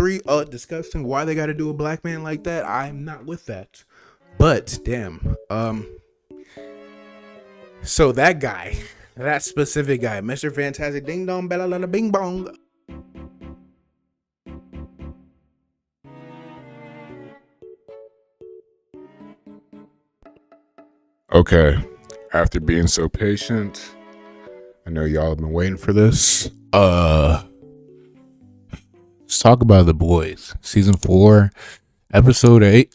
3 discussing why they got to do a black man like that. I'm not with that. But damn, so that guy, that specific guy, Mr. Fantastic Ding Dong Bella Lala Bing Bong. Okay, after being so patient, I know y'all have been waiting for this. Let's talk about The Boys, season 4, episode 8.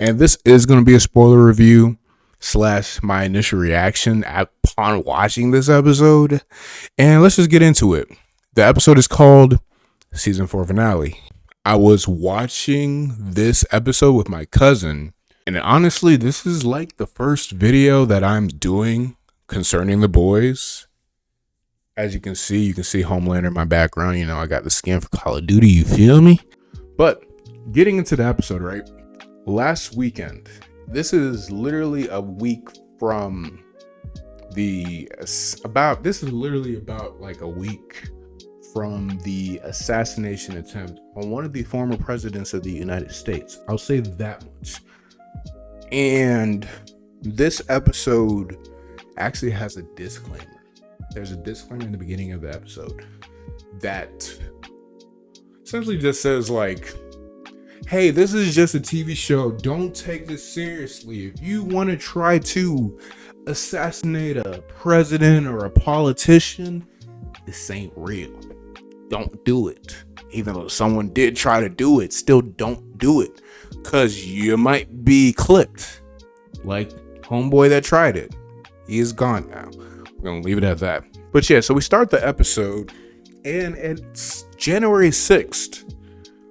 And this is going to be a spoiler review / my initial reaction upon watching this episode. And let's just get into it. The episode is called Season 4 Finale. I was watching this episode with my cousin. And honestly, this is like the first video that I'm doing concerning The Boys. As you can see Homelander in my background. You know, I got the skin for Call of Duty, you feel me? But getting into the episode, right? Last weekend, this is literally a week from about a week from the assassination attempt on one of the former presidents of the United States. I'll say that much. And this episode actually has a disclaimer. There's a disclaimer in the beginning of the episode that essentially just says like, hey, this is just a TV show. Don't take this seriously. If you want to try to assassinate a president or a politician, this ain't real. Don't do it. Even though someone did try to do it, still don't do it. Because you might be clipped. Like homeboy that tried it. He is gone now. We're going to leave it at that. But yeah, so we start the episode. And it's January 6th.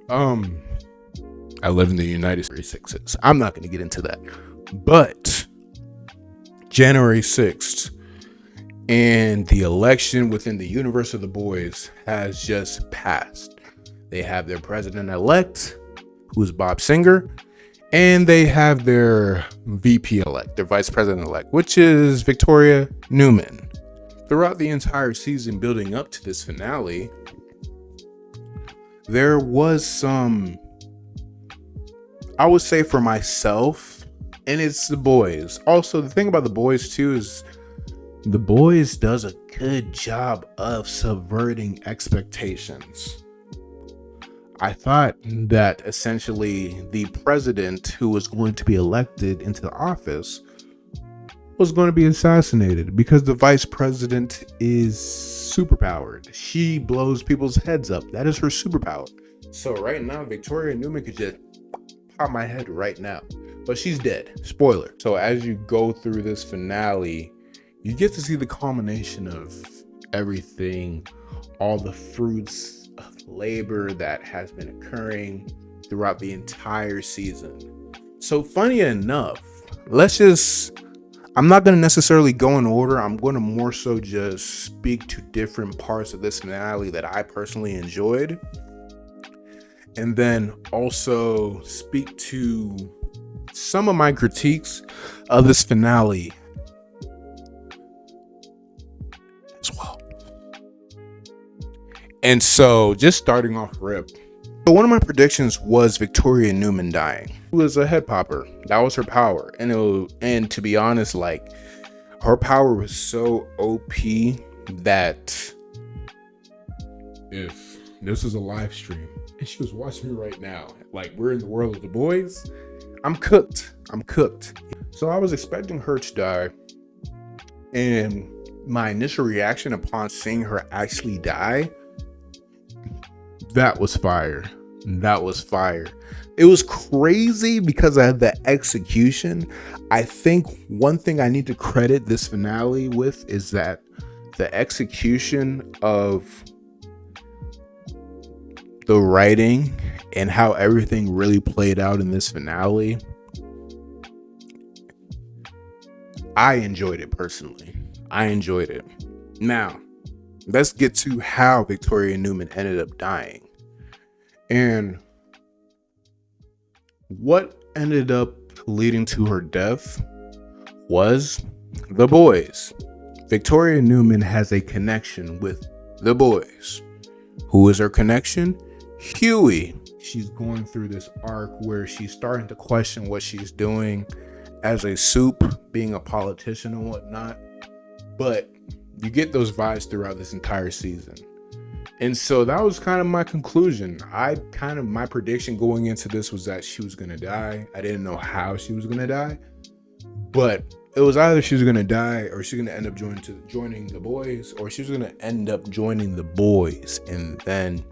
I live in the United States. I'm not going to get into that. But January 6th. And the election within the universe of The Boys has just passed. They have their president-elect, who's Bob Singer, and they have their VP-elect, their vice president-elect, which is Victoria Neuman. Throughout the entire season building up to this finale, there was some, I would say for myself, and it's The Boys. Also, the thing about The Boys too is The Boys does a good job of subverting expectations. I thought that essentially the president who was going to be elected into the office was going to be assassinated because the vice president is superpowered. She blows people's heads up. That is her superpower. So right now, Victoria Neuman could just pop my head right now. But she's dead. Spoiler. So as you go through this finale, you get to see the culmination of everything, all the fruits of labor that has been occurring throughout the entire season. So funny enough, I'm not going to necessarily go in order. I'm going to more so just speak to different parts of this finale that I personally enjoyed. And then also speak to some of my critiques of this finale as well. And so just starting off rip. So one of my predictions was Victoria Neuman dying. Who was a head popper. That was her power. And to be honest, like her power was so OP that if this was a live stream and she was watching me right now, like we're in the world of The Boys, I'm cooked. So I was expecting her to die. And my initial reaction upon seeing her actually die, that was fire. It was crazy because of the execution. I think one thing I need to credit this finale with is that the execution of the writing and how everything really played out in this finale, I enjoyed it personally. Now, let's get to how Victoria Neuman ended up dying. And what ended up leading to her death was The Boys. Victoria Neuman has a connection with The Boys. Who is her connection? Huey. she's going through this arc where she's starting to question what she's doing as a soup, being a politician and whatnot. But you get those vibes throughout this entire season. And so that was kind of my conclusion. My prediction going into this was that she was going to die. I didn't know how she was going to die, but it was either she was going to die or she was going to end up joining the boys, or she was going to end up joining the boys and then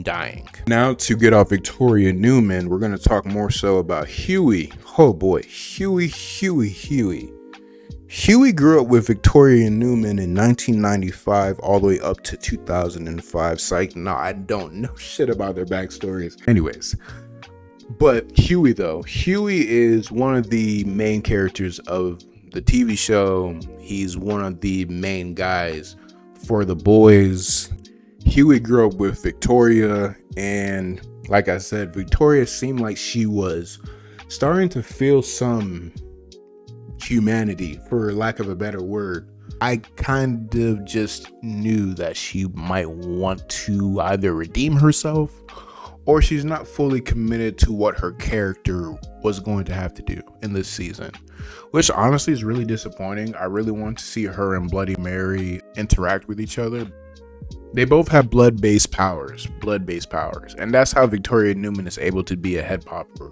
dying. Now to get off Victoria Neuman, we're going to talk more so about Huey. Oh boy, Huey. Huey grew up with Victoria Neuman in 1995 all the way up to 2005. Psych, no, I don't know shit about their backstories. Anyways, but Huey is one of the main characters of the TV show. He's one of the main guys for the boys. Huey grew up with Victoria, and like I said, Victoria seemed like she was starting to feel some humanity, for lack of a better word. I kind of just knew that she might want to either redeem herself, or she's not fully committed to what her character was going to have to do in this season, which honestly is really disappointing. I really want to see her and Bloody Mary interact with each other. They both have blood-based powers, and that's how Victoria Neuman is able to be a head popper.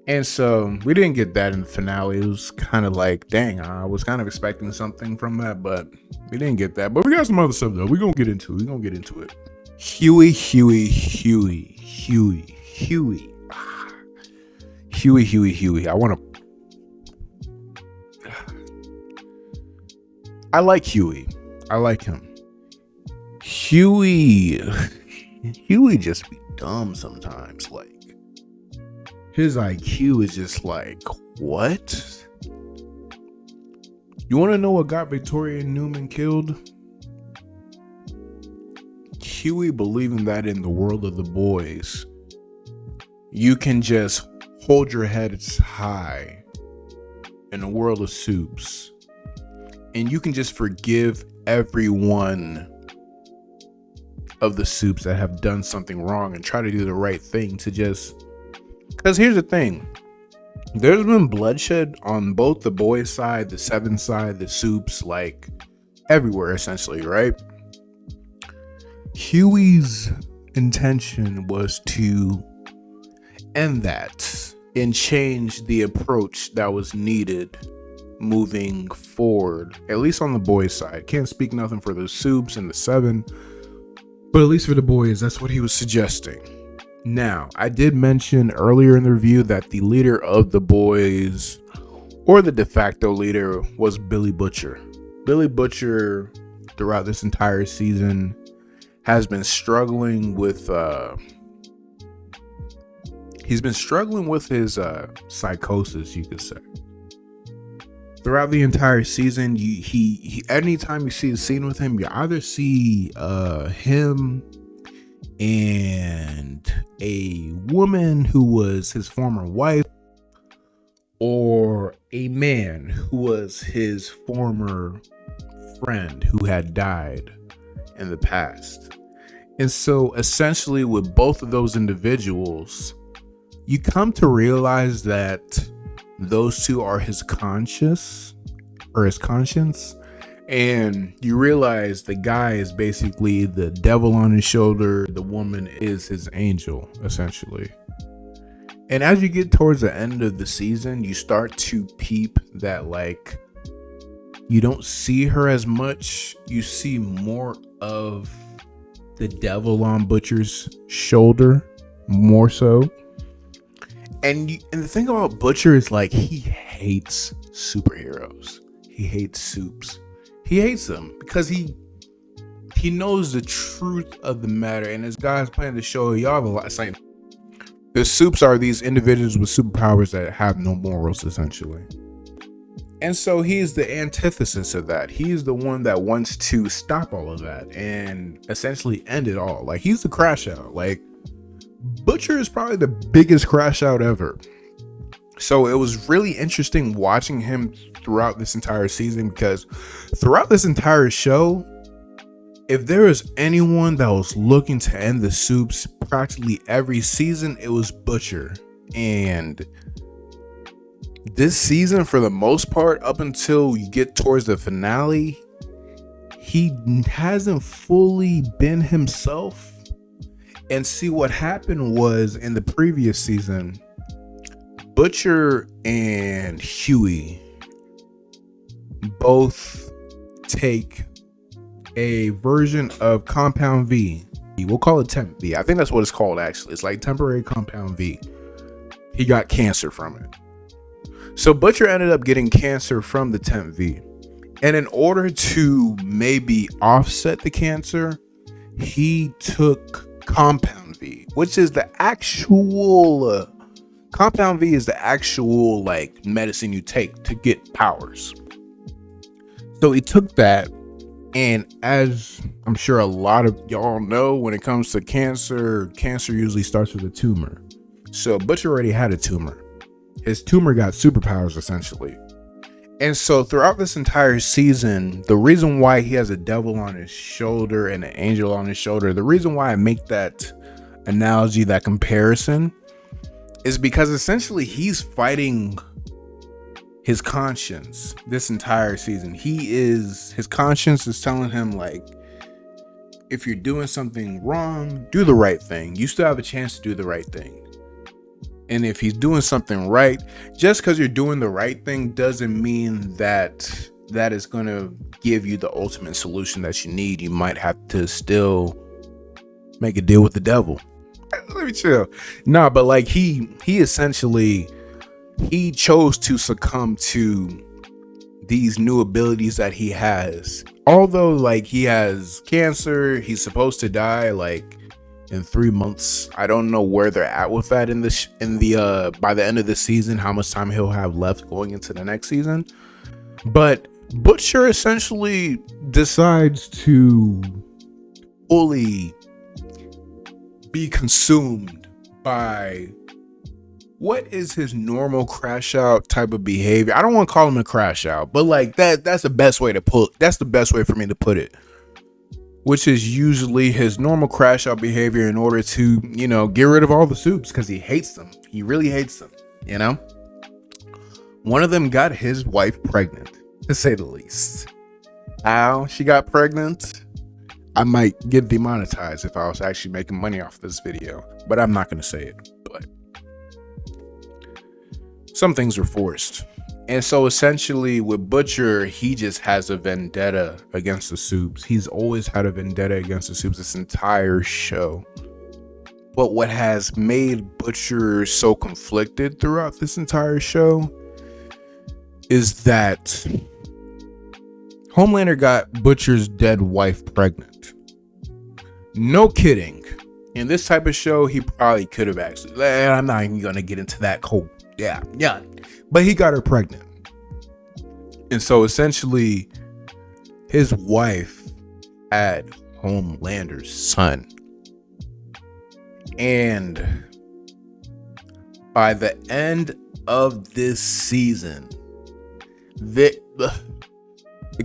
And so we didn't get that in the finale. It was kind of like, dang, I was kind of expecting something from that, but we didn't get that. But we got some other stuff though. We're gonna get into it. Huey. I like Huey. I like him. Huey just be dumb sometimes. Like, his IQ is just like, what? You want to know what got Victoria Neuman killed? Huey believing that in the world of the boys, you can just hold your head high in a world of soups, and you can just forgive every one of the soups that have done something wrong and try to do the right thing to just... Because here's the thing, there's been bloodshed on both the boys side, the Seven side, the soups, like everywhere essentially, right? Huey's intention was to end that and change the approach that was needed moving forward, at least on the boys side. Can't speak nothing for the soups and the Seven, but at least for the boys, that's what he was suggesting. Now, I did mention earlier in the review that the leader of the boys, or the de facto leader, was Billy Butcher. Billy Butcher, throughout this entire season, has been struggling with his psychosis, you could say. Throughout the entire season, he anytime you see a scene with him, you either see him and a woman who was his former wife, or a man who was his former friend who had died in the past. And so essentially with both of those individuals, you come to realize that those two are his conscience, and you realize the guy is basically the devil on his shoulder, the woman is his angel, essentially. And as you get towards the end of the season, you start to peep that, like, you don't see her as much. You see more of the devil on Butcher's shoulder, more so. And the thing about Butcher is, like, he hates superheroes. He hates soups. He hates them because he knows the truth of the matter. And as guys playing the show, y'all have a lot of saying. The soups are these individuals with superpowers that have no morals, essentially. And so he's the antithesis of that. He's the one that wants to stop all of that and essentially end it all. Like, he's the crash out. Like, Butcher is probably the biggest crash out ever. So it was really interesting watching him throughout this entire season, because throughout this entire show, if there was anyone that was looking to end the Supes practically every season, it was Butcher. And this season, for the most part, up until you get towards the finale, he hasn't fully been himself. And see, what happened was in the previous season, Butcher and Huey both take a version of Compound V. We'll call it Temp V. I think that's what it's called, actually. It's like temporary Compound V. He got cancer from it. So Butcher ended up getting cancer from the Temp V. And in order to maybe offset the cancer, he took Compound V, which is the actual... Compound V is the actual like medicine you take to get powers. So he took that, and as I'm sure a lot of y'all know, when it comes to cancer usually starts with a tumor. So Butcher already had a tumor. His tumor got superpowers, essentially. And so throughout this entire season, the reason why he has a devil on his shoulder and an angel on his shoulder, the reason why I make that analogy, that comparison, is because essentially he's fighting his conscience this entire season. His conscience is telling him, like, if you're doing something wrong, do the right thing. You still have a chance to do the right thing. And if he's doing something right, just because you're doing the right thing doesn't mean that that is going to give you the ultimate solution that you need. You might have to still make a deal with the devil. Let me chill. Nah, but like he essentially, he chose to succumb to these new abilities that he has. Although like he has cancer, he's supposed to die like in 3 months. I don't know where they're at with that by the end of the season, how much time he'll have left going into the next season. But Butcher essentially decides to fully be consumed by what is his normal crash out type of behavior. I don't want to call him a crash out, but like that's the best way for me to put it, which is usually his normal crash out behavior in order to, get rid of all the Supes, because he hates them. He really hates them, One of them got his wife pregnant, to say the least. How she got pregnant, I might get demonetized if I was actually making money off this video, but I'm not going to say it. But some things are forced. And so essentially with Butcher, he just has a vendetta against the Supes. He's always had a vendetta against the Supes this entire show. But what has made Butcher so conflicted throughout this entire show is that Homelander got Butcher's dead wife pregnant. No kidding. In this type of show, he probably could have actually. I'm not even going to get into that cold. Yeah. But he got her pregnant. And so essentially, his wife had Homelander's son. And by the end of this season, the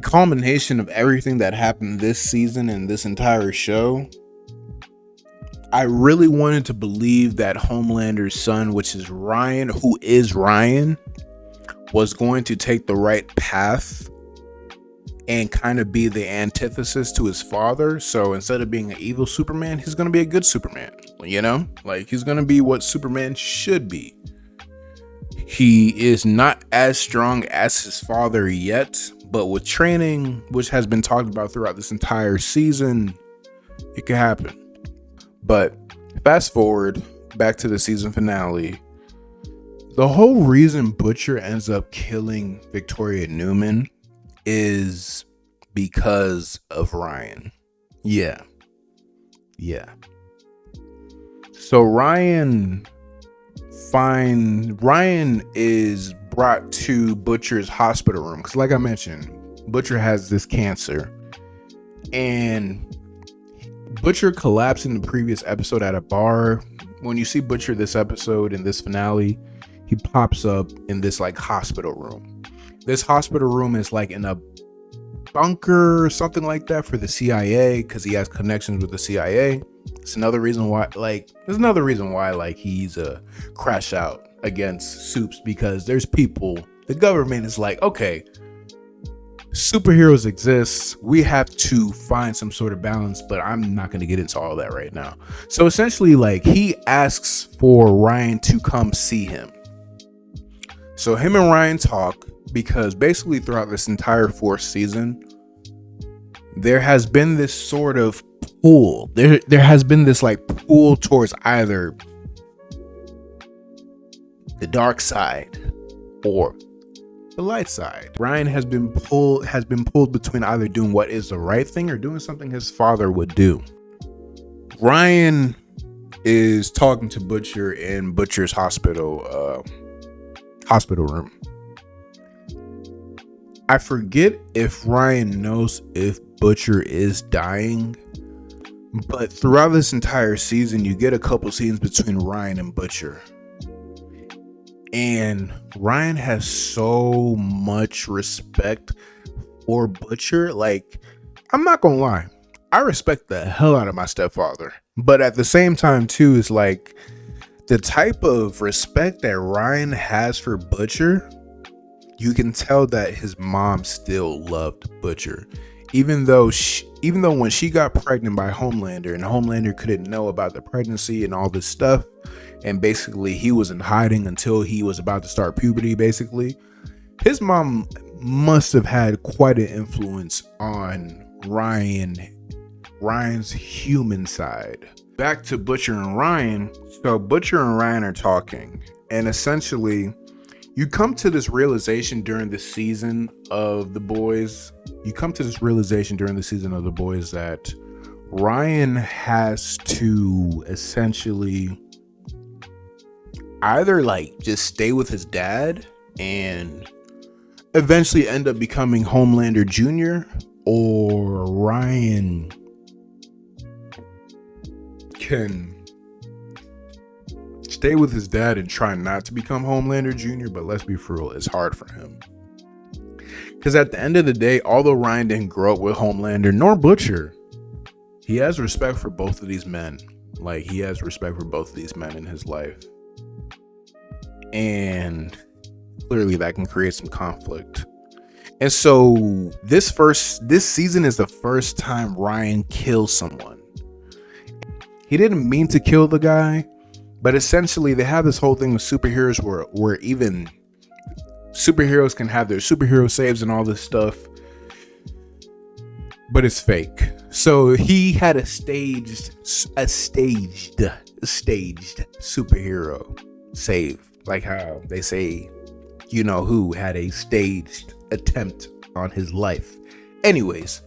culmination of everything that happened this season and this entire show, I really wanted to believe that Homelander's son, which is Ryan, who is Ryan, was going to take the right path and kind of be the antithesis to his father. So instead of being an evil Superman, he's going to be a good Superman, like he's going to be what Superman should be. He is not as strong as his father yet, but with training, which has been talked about throughout this entire season, it could happen. But fast forward back to the season finale. The whole reason Butcher ends up killing Victoria Neuman is because of Ryan. Yeah. So Ryan is brought to Butcher's hospital room because, like I mentioned, Butcher has this cancer, and Butcher collapsed in the previous episode at a bar. When you see Butcher this episode in this finale, he pops up in this like hospital room. This hospital room is like in a bunker or something like that for the CIA because he has connections with the CIA. It's another reason why, like, he's a crash out against Supes, because there's people, the government is like, okay, superheroes exist, we have to find some sort of balance, but I'm not going to get into all that right now. So essentially, like, he asks for Ryan to come see him. So him and Ryan talk, because basically throughout this entire 4th season, there has been this sort of pull. There has been this like pull towards either the dark side or the light side. Ryan has been pulled between either doing what is the right thing or doing something his father would do. Ryan is talking to Butcher in Butcher's hospital room. I forget if Ryan knows if Butcher is dying, but throughout this entire season, you get a couple scenes between Ryan and Butcher. And Ryan has so much respect for Butcher. Like, I'm not gonna lie, I respect the hell out of my stepfather. But at the same time, too, is like the type of respect that Ryan has for Butcher, you can tell that his mom still loved Butcher. Even though when she got pregnant by Homelander, and Homelander couldn't know about the pregnancy and all this stuff, and basically he was in hiding until he was about to start puberty, basically, his mom must have had quite an influence on Ryan's human side. Back to Butcher and Ryan. So Butcher and Ryan are talking, and essentially you come to this realization during the season of The Boys. That Ryan has to essentially either like just stay with his dad and eventually end up becoming Homelander Jr., or Ryan can stay with his dad and try not to become Homelander Jr., but let's be for real, it's hard for him. Because at the end of the day, although Ryan didn't grow up with Homelander nor Butcher, he has respect for both of these men. Like, he has respect for both of these men in his life. And clearly that can create some conflict. And so this season is the first time Ryan kills someone. He didn't mean to kill the guy, but essentially they have this whole thing with superheroes where even superheroes can have their superhero saves and all this stuff, but it's fake. So he had a staged superhero save, like how they say, you know who had a staged attempt on his life. Anyways,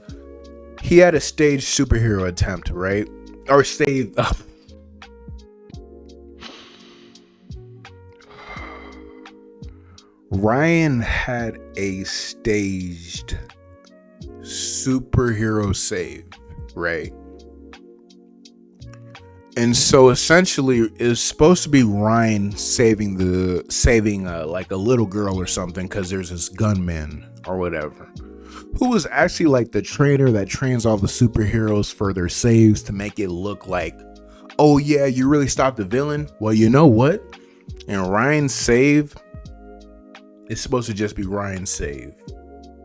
he had a staged superhero attempt, right? Or save. Ryan had a staged superhero save, right? And so essentially it's supposed to be Ryan saving like a little girl or something, because there's this gunman or whatever who was actually like the trainer that trains all the superheroes for their saves to make it look like, oh yeah, you really stopped the villain. Well, you know what? And Ryan's save, it's supposed to just be Ryan's save,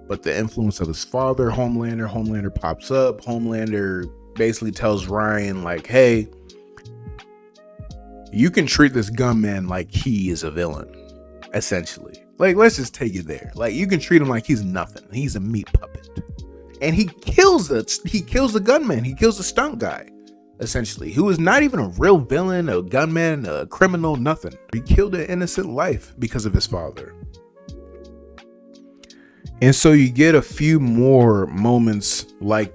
but the influence of his father, Homelander pops up. Homelander basically tells Ryan like, hey, you can treat this gunman like he is a villain, essentially. Like, let's just take it there. Like, you can treat him like he's nothing. He's a meat puppet. And he kills the gunman. He kills the stunt guy, essentially, who is not even a real villain, a gunman, a criminal, nothing. He killed an innocent life because of his father. And so you get a few more moments like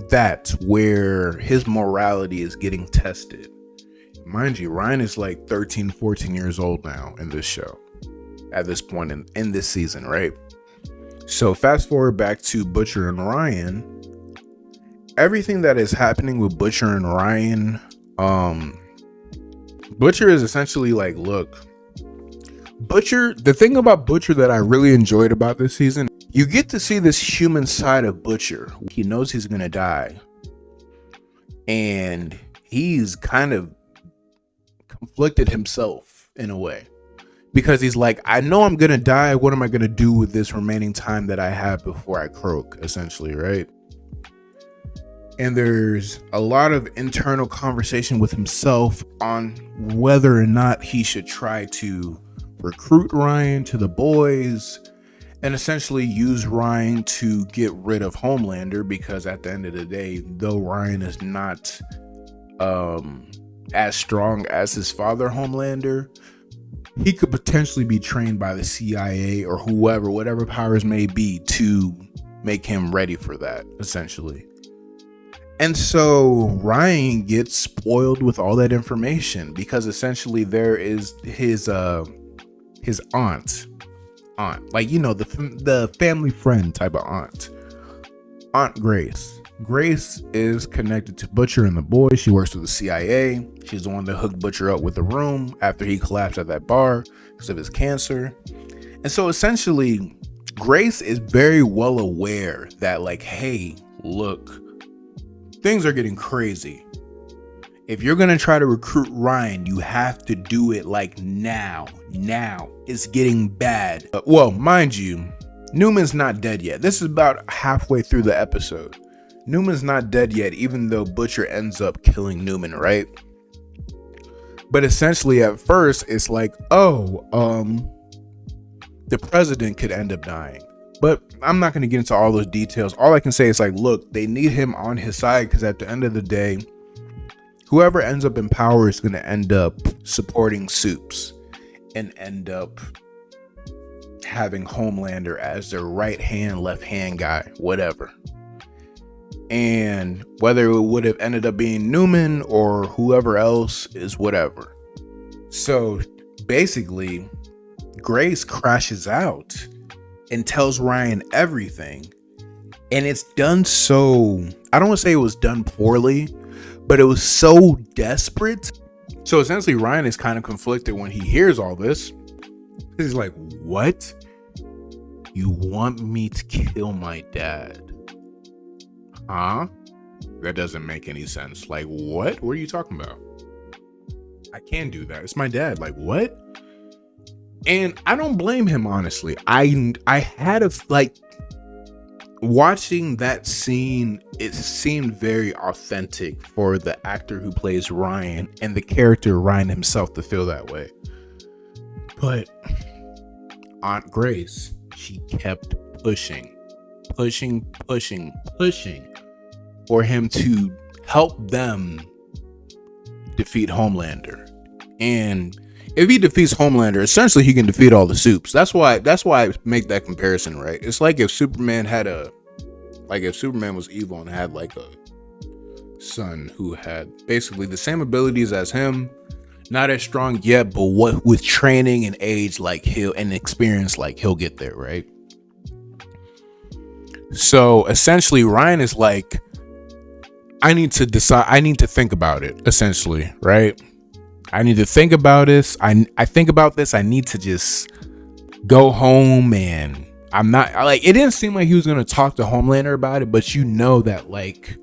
that where his morality is getting tested. Mind you, Ryan is like 13, 14 years old now in this show at this point in this season, right? So fast forward back to Butcher and Ryan. Everything that is happening with Butcher and Ryan, Butcher is essentially like, look, Butcher, the thing about Butcher that I really enjoyed about this season, You get to see this human side of Butcher. He knows he's gonna die, and he's kind of conflicted himself in a way, because he's like, I know I'm gonna die. What am I gonna do with this remaining time that I have before I croak, essentially, right? And there's a lot of internal conversation with himself on whether or not he should try to recruit Ryan to the boys and essentially use Ryan to get rid of Homelander, because at the end of the day, though Ryan is not as strong as his father Homelander, he could potentially be trained by the CIA or whoever, whatever powers may be, to make him ready for that, essentially. And so Ryan gets spoiled with all that information, because essentially there is his aunt, like, you know, the family friend type of Aunt Grace. Grace is connected to Butcher and the boys. She works with the CIA. She's the one that hooked Butcher up with the room after he collapsed at that bar because of his cancer. And so essentially, Grace is very well aware that, like, hey, look, things are getting crazy. If you're going to try to recruit Ryan, you have to do it like now. Now. It's getting bad. Well, mind you, Neuman's not dead yet. This is about halfway through the episode. Neuman's not dead yet, even though Butcher ends up killing Neuman, right? But essentially at first, it's like, oh, the president could end up dying. But I'm not going to get into all those details. All I can say is, like, look, they need him on his side, because at the end of the day, whoever ends up in power is going to end up supporting Soups and end up having Homelander as their right hand, left hand guy, whatever. And whether it would have ended up being Neuman or whoever else is whatever. So basically, Grace crashes out and tells Ryan everything. And it's done so, I don't want to say it was done poorly, but it was so desperate. So essentially, Ryan is kind of conflicted when he hears all this. He's like, what? You want me to kill my dad? Huh? That doesn't make any sense. Like, what? What are you talking about? I can't do that. It's my dad. Like, what? And I don't blame him, honestly. I had a, like, watching that scene, it seemed very authentic for the actor who plays Ryan and the character Ryan himself to feel that way. But Aunt Grace, she kept pushing for him to help them defeat Homelander. And if he defeats Homelander, essentially he can defeat all the Soups. That's why I make that comparison, right? It's like if Superman was evil and had like a son who had basically the same abilities as him, not as strong yet, but what with training and age and experience, like he'll get there, right? So essentially Ryan is like, I need to decide, I need to think about it, essentially, right? I need to think about this. I think about this. I need to just go home, and I'm not like, it didn't seem like he was going to talk to Homelander about it, but you know that, like,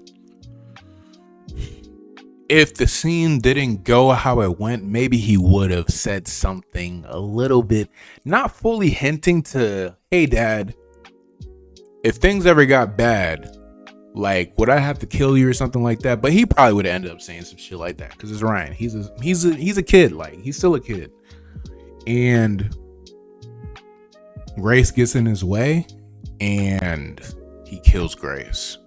if the scene didn't go how it went, maybe he would have said something a little bit, not fully hinting to, hey, Dad, if things ever got bad, like, would I have to kill you or something like that? But he probably would have ended up saying some shit like that, because it's Ryan. He's a kid. Like, he's still a kid. And Grace gets in his way, and he kills Grace.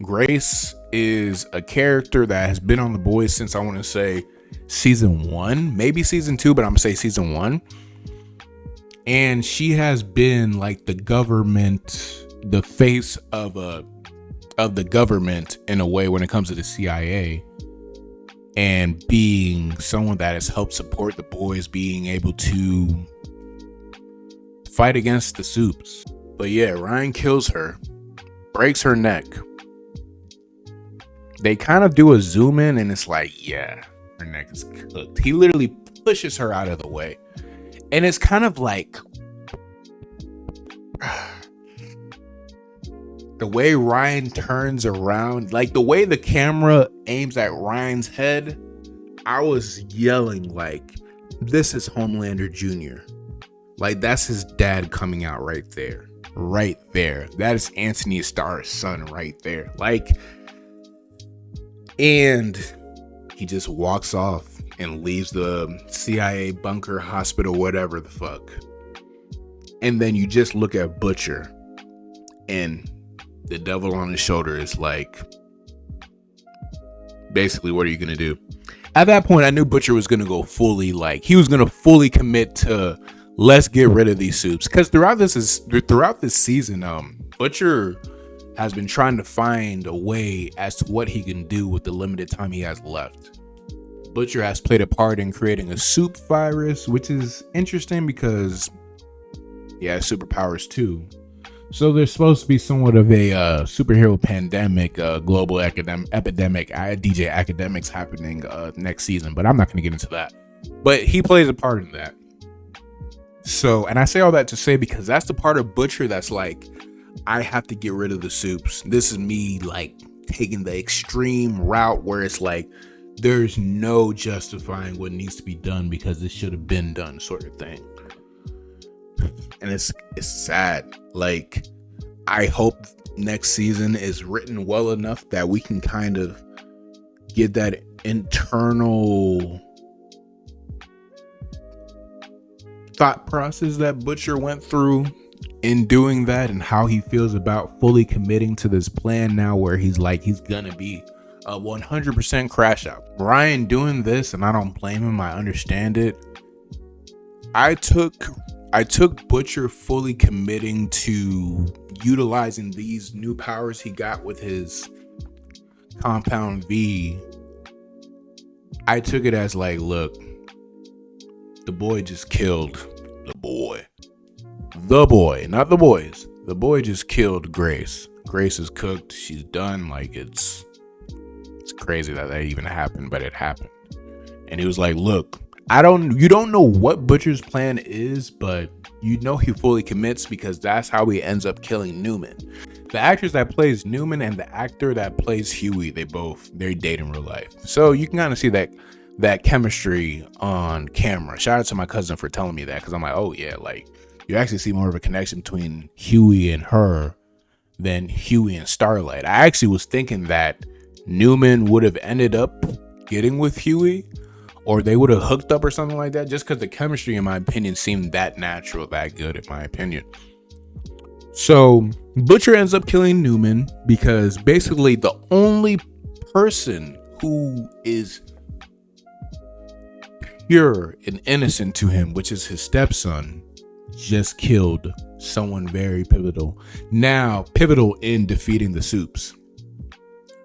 Grace is a character that has been on The Boys since, I want to say, season 1, maybe season 2, but I'm gonna say season 1. And she has been like the government, the face of the government in a way when it comes to the CIA, and being someone that has helped support the boys being able to fight against the Soups. But yeah, Ryan kills her, breaks her neck. They kind of do a zoom in, and it's like, yeah, her neck is cooked. He literally pushes her out of the way. And it's kind of like, The way Ryan turns around, like the way the camera aims at Ryan's head, I was yelling like, this is Homelander Jr. Like, that's his dad coming out right there. Right there. That is Anthony Starr's son right there. Like, and he just walks off and leaves the CIA bunker, hospital, whatever the fuck. And then you just look at Butcher, and the devil on his shoulder is like, basically, what are you going to do? At that point, I knew Butcher was going to go fully, like, he was going to fully commit to, let's get rid of these soups. Because throughout this season, Butcher has been trying to find a way as to what he can do with the limited time he has left. Butcher has played a part in creating a soup virus, which is interesting because he has superpowers too. So there's supposed to be somewhat of a superhero pandemic, global epidemic, DJ academics happening next season, but I'm not going to get into that. But he plays a part in that. So, and I say all that to say because that's the part of Butcher that's like, I have to get rid of the soups. This is me like taking the extreme route where it's like, there's no justifying what needs to be done because this should have been done, sort of thing. And it's sad. Like, I hope next season is written well enough that we can kind of get that internal thought process that Butcher went through in doing that, and how he feels about fully committing to this plan now, where he's like, he's gonna be a 100% crash out. Ryan doing this, and I don't blame him, I understand it. I took Butcher fully committing to utilizing these new powers he got with his Compound V. I took it as like, look, the boy just killed the boy. The boy, not the boys. The boy just killed Grace. Grace is cooked. She's done. Like, it's crazy that even happened, but it happened. And he was like, look, you don't know what Butcher's plan is, but you know he fully commits because that's how he ends up killing Neuman. The actress that plays Neuman and the actor that plays Huey, they date in real life. So you can kind of see that chemistry on camera. Shout out to my cousin for telling me that, because I'm like, oh yeah, like, you actually see more of a connection between Huey and her than Huey and Starlight. I actually was thinking that Neuman would have ended up getting with Huey, or they would have hooked up or something like that, just because the chemistry, in my opinion, seemed that natural, that good, in my opinion. So Butcher ends up killing Neuman because basically the only person who is pure and innocent to him, which is his stepson, just killed someone very pivotal. Now, pivotal in defeating the soups.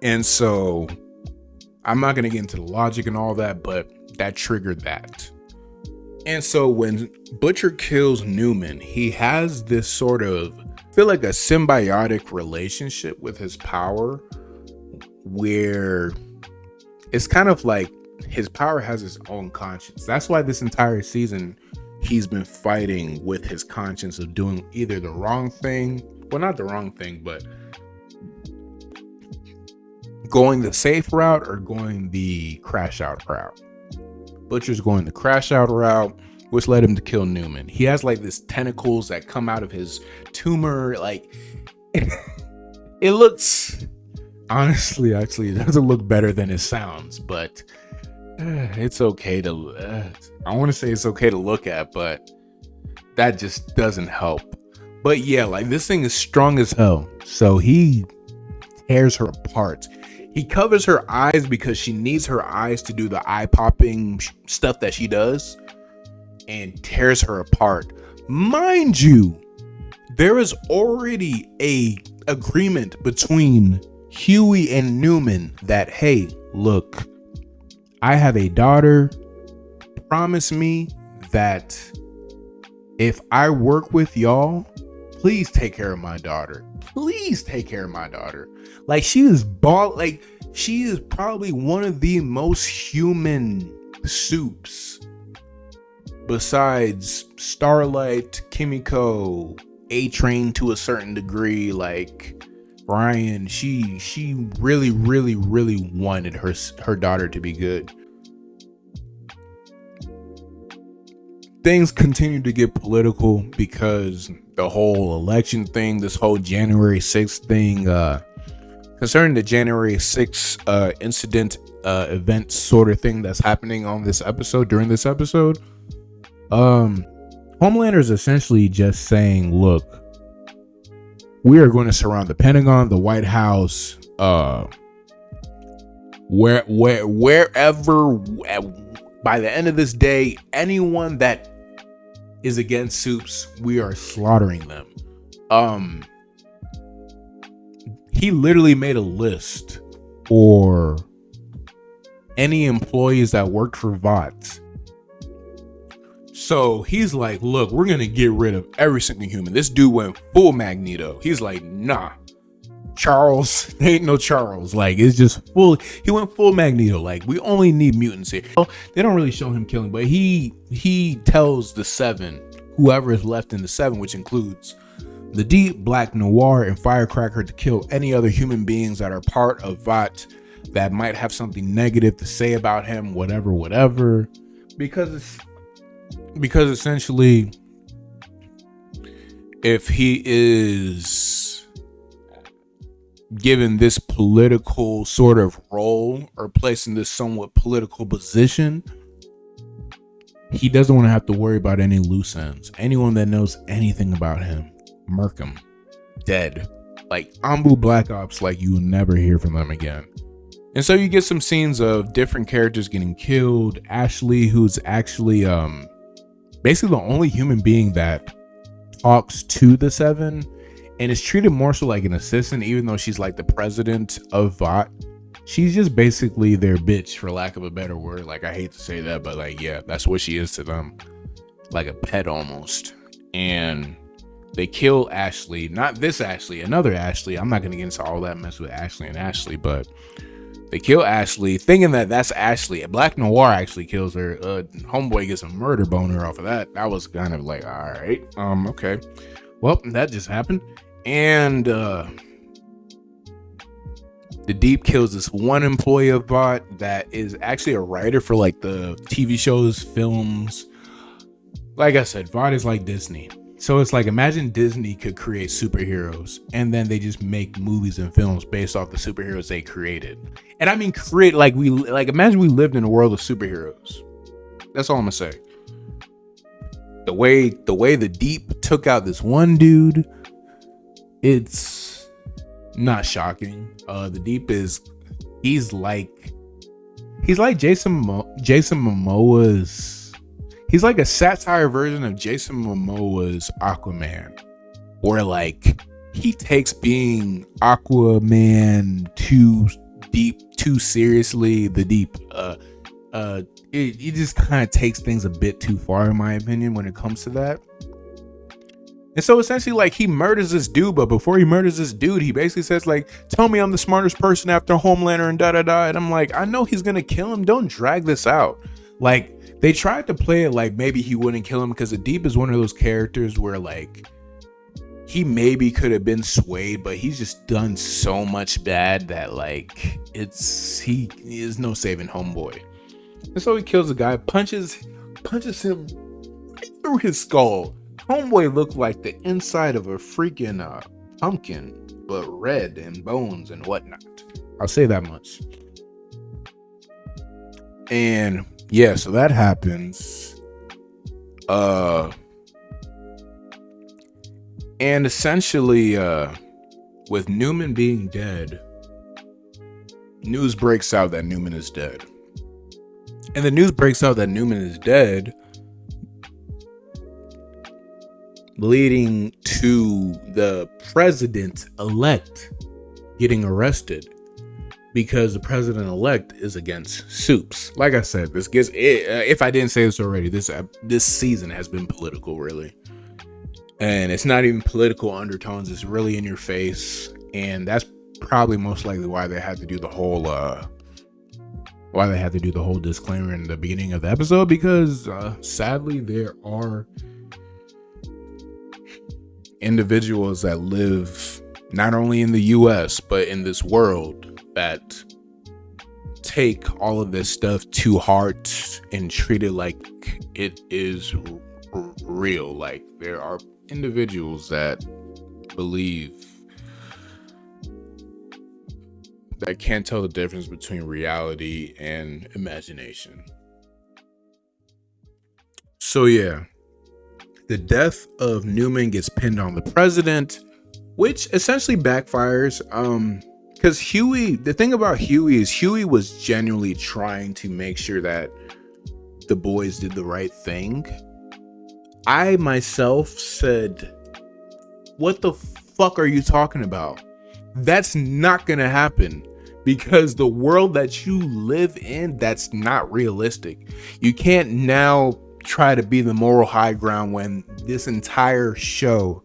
And so I'm not going to get into the logic and all that, but that triggered that. And so when Butcher kills Neuman, he has this sort of, I feel like, a symbiotic relationship with his power, where it's kind of like his power has his own conscience. That's why this entire season he's been fighting with his conscience of doing either the wrong thing, well, not the wrong thing, but going the safe route or going the crash out route. Butcher's going the crash out route, which led him to kill Neuman. He has like this tentacles that come out of his tumor. Like, it looks, honestly, actually, it doesn't look better than it sounds, but it's okay to, I want to say it's okay to look at, but that just doesn't help. But yeah, like, this thing is strong as hell. So he tears her apart. He covers her eyes because she needs her eyes to do the eye popping stuff that she does, and tears her apart. Mind you, there is already a agreement between Huey and Neuman that, hey, look, I have a daughter. Promise me that if I work with y'all, please take care of my daughter. Please take care of my daughter. Like, she is she is probably one of the most human soups besides Starlight, Kimiko, A-Train to a certain degree. Like, Brian, she really, really, really wanted her daughter to be good. Things continue to get political because the whole election thing, this whole January 6th thing, concerning the January 6th incident, event sort of thing that's happening on this episode, during this episode. Homelander is essentially just saying, look, we are going to surround the Pentagon, the White House, wherever, by the end of this day, anyone that is against Soups, we are slaughtering them. He literally made a list for any employees that worked for VOTS. So he's like, look, we're going to get rid of every single human. This dude went full Magneto. He's like, nah, Charles, ain't no Charles. Like, it's just full. He went full Magneto. Like, we only need mutants here. They don't really show him killing, but he tells the 7, whoever is left in the 7, which includes the Deep, Black Noir, and Firecracker, to kill any other human beings that are part of VOT that might have something negative to say about him, whatever. Because essentially, if he is given this political sort of role or placed in this somewhat political position, he doesn't want to have to worry about any loose ends. Anyone that knows anything about him, murk him, dead. Like Ambu Black Ops, like you will never hear from them again. And so you get some scenes of different characters getting killed. Ashley, who's actually basically the only human being that talks to the 7 and is treated more so like an assistant, even though she's like the president of VOT. She's just basically their bitch, for lack of a better word. Like, I hate to say that, but like, yeah, that's what she is to them. Like a pet almost. And they kill Ashley. Not this Ashley, another Ashley. I'm not going to get into all that mess with Ashley and Ashley, but they kill Ashley thinking that that's Ashley. Black Noir actually kills her. Homeboy gets a murder boner off of that. That was kind of like, all right, okay. Well, that just happened. And the Deep kills this one employee of VOT that is actually a writer for like the TV shows, films. Like I said, VOT is like Disney. So it's like, imagine Disney could create superheroes and then they just make movies and films based off the superheroes they created. And I mean, create imagine we lived in a world of superheroes. That's all I'm gonna say. The way the Deep took out this one dude, it's not shocking. The Deep he's like Jason Momoa's. He's like a satire version of Jason Momoa's Aquaman, where like he takes being Aquaman too deep, too seriously. The Deep, he just kind of takes things a bit too far, in my opinion, when it comes to that. And so essentially, like, he murders this dude, but before he murders this dude, he basically says, like, tell me I'm the smartest person after Homelander and da-da-da. And I'm like, I know he's gonna kill him. Don't drag this out. Like, they tried to play it like maybe he wouldn't kill him, because the Deep is one of those characters where, like, he maybe could have been swayed, but he's just done so much bad that, like, he is no saving Homeboy. And so he kills the guy, punches him right through his skull. Homeboy looked like the inside of a freaking pumpkin, but red and bones and whatnot. I'll say that much. And yeah, so that happens. And essentially, with Neuman being dead, news breaks out that Neuman is dead. And the news breaks out that Neuman is dead, leading to the president-elect getting arrested, because the president-elect is against Soups. Like I said, this gets, if I didn't say this already, this season has been political, really. And it's not even political undertones, it's really in your face. And that's probably most likely why they had to do the whole disclaimer in the beginning of the episode, because sadly there are individuals that live not only in the US, but in this world, that take all of this stuff to heart and treat it like it is real. Like, there are individuals that believe that can't tell the difference between reality and imagination. So yeah, the death of Neuman gets pinned on the president, which essentially backfires. Because Huey, the thing about Huey is Huey was genuinely trying to make sure that the boys did the right thing. I myself said, what the fuck are you talking about? That's not gonna happen, because the world that you live in, that's not realistic. You can't now try to be the moral high ground when this entire show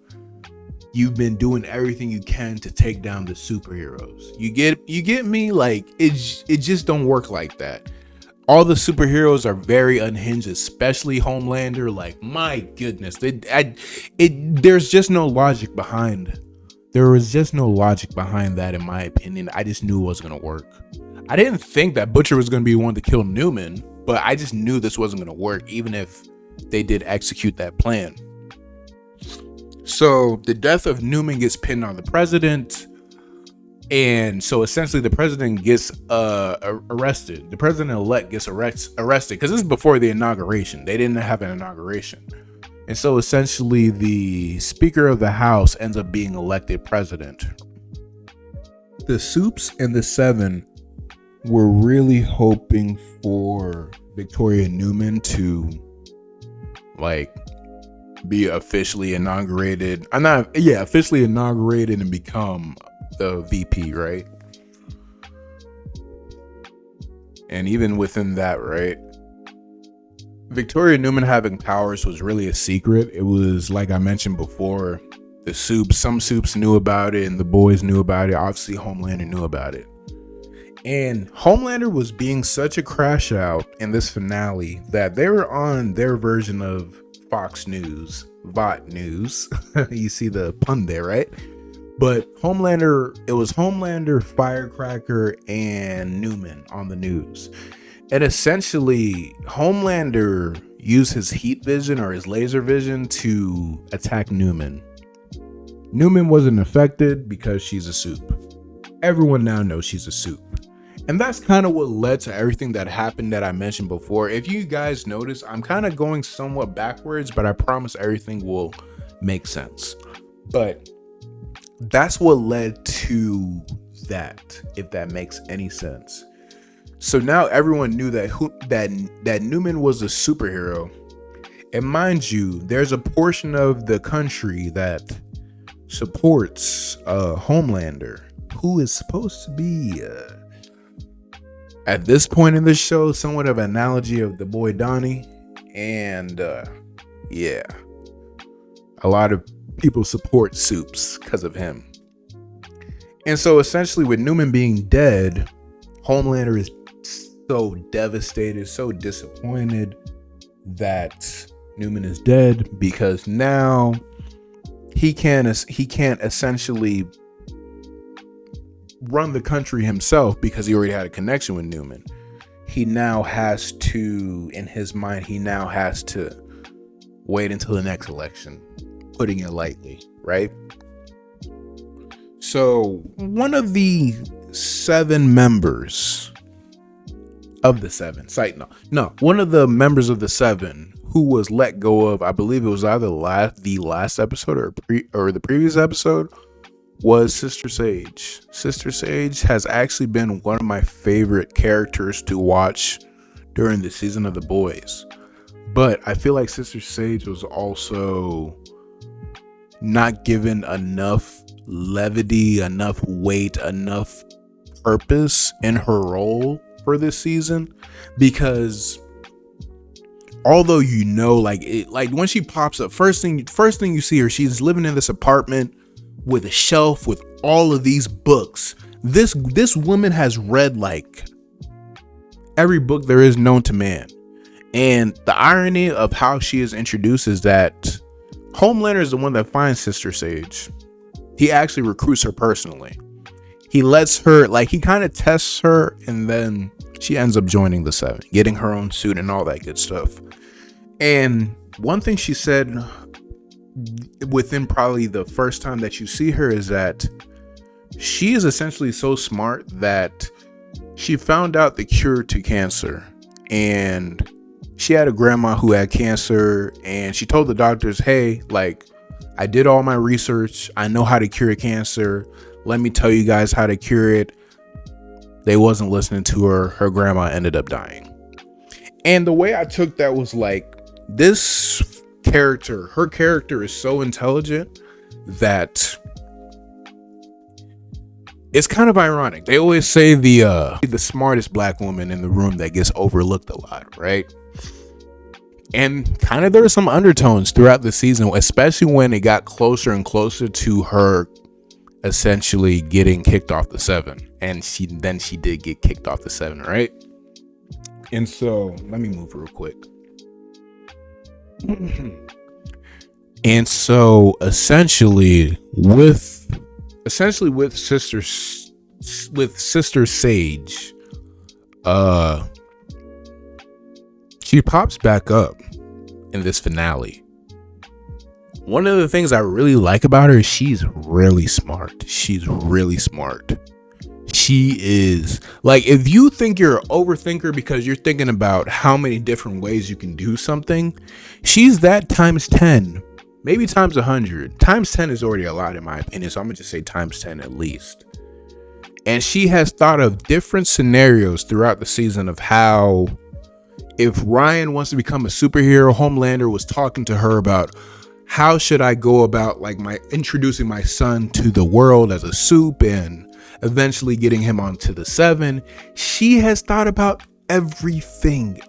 you've been doing everything you can to take down the superheroes. You get me? Like, it just don't work like that. All the superheroes are very unhinged, especially Homelander. Like, my goodness, there's just no logic behind. There was just no logic behind that, in my opinion. I just knew it wasn't gonna work. I didn't think that Butcher was gonna be one to kill Neuman, but I just knew this wasn't gonna work, even if they did execute that plan. So the death of Neuman gets pinned on the president, and so essentially the president gets arrested. The president-elect gets arrested because this is before the inauguration. They didn't have an inauguration. And so essentially the Speaker of the House ends up being elected president. The Supes and the Seven were really hoping for Victoria Neuman to, like, be officially inaugurated. Officially inaugurated and become the VP, right? And even within that, right, Victoria Neuman having powers was really a secret. It was, like I mentioned before, some Supes knew about it and the boys knew about it. Obviously, Homelander knew about it. And Homelander was being such a crash out in this finale that they were on their version of Fox News, VOT News. You see the pun there, right? But it was Homelander, Firecracker, and Neuman on the news. And essentially, Homelander used his heat vision or his laser vision to attack Neuman. Neuman wasn't affected because she's a Supe. Everyone now knows she's a Supe. And that's kind of what led to everything that happened that I mentioned before. If you guys notice, I'm kind of going somewhat backwards, but I promise everything will make sense. But that's what led to that, if that makes any sense. So now everyone knew that Neuman was a superhero. And mind you, there's a portion of the country that supports Homelander, who is supposed to be, at this point in the show, somewhat of an analogy of the boy Donnie. And yeah, a lot of people support Supes because of him. And so essentially, with Neuman being dead, Homelander is so devastated, so disappointed that Neuman is dead, because now he can't essentially run the country himself, because he already had a connection with Neuman. He now has to, in his mind, wait until the next election, putting it lightly, right? So one of the seven members of the seven, one of the members of the seven who was let go of, I believe it was either the last episode or the previous episode, was Sister Sage. Sister Sage has actually been one of my favorite characters to watch during the season of The Boys. But I feel like Sister Sage was also not given enough levity, enough weight, enough purpose in her role for this season, because although like when she pops up, first thing you see her, she's living in this apartment with a shelf with all of these books. This woman has read like every book there is known to man. And the irony of how she is introduced is that Homelander is the one that finds Sister Sage. He actually recruits her personally. He lets her, like, he kind of tests her, and then she ends up joining the Seven, getting her own suit and all that good stuff. And one thing she said within probably the first time that you see her is that she is essentially so smart that she found out the cure to cancer. And she had a grandma who had cancer, and she told the doctors, hey, like, I did all my research. I know how to cure cancer. Let me tell you guys how to cure it. They wasn't listening to her. Her grandma ended up dying. And the way I took that was like, this character, her character is so intelligent that it's kind of ironic. They always say the smartest black woman in the room that gets overlooked a lot, right? And kind of there are some undertones throughout the season, especially when it got closer and closer to her essentially getting kicked off the Seven. And she did get kicked off the Seven, right? And so let me move real quick. And so essentially with Sister Sage, she pops back up in this finale. One of the things I really like about her is she's really smart. She is, like, if you think you're an overthinker because you're thinking about how many different ways you can do something, she's that times 10, maybe times 100. Times 10 is already a lot in my opinion, so I'm gonna just say times 10 at least. And she has thought of different scenarios throughout the season of how, if Ryan wants to become a superhero, Homelander was talking to her about how should I go about like introducing my son to the world as a soup and eventually getting him onto the Seven. She has thought about everything.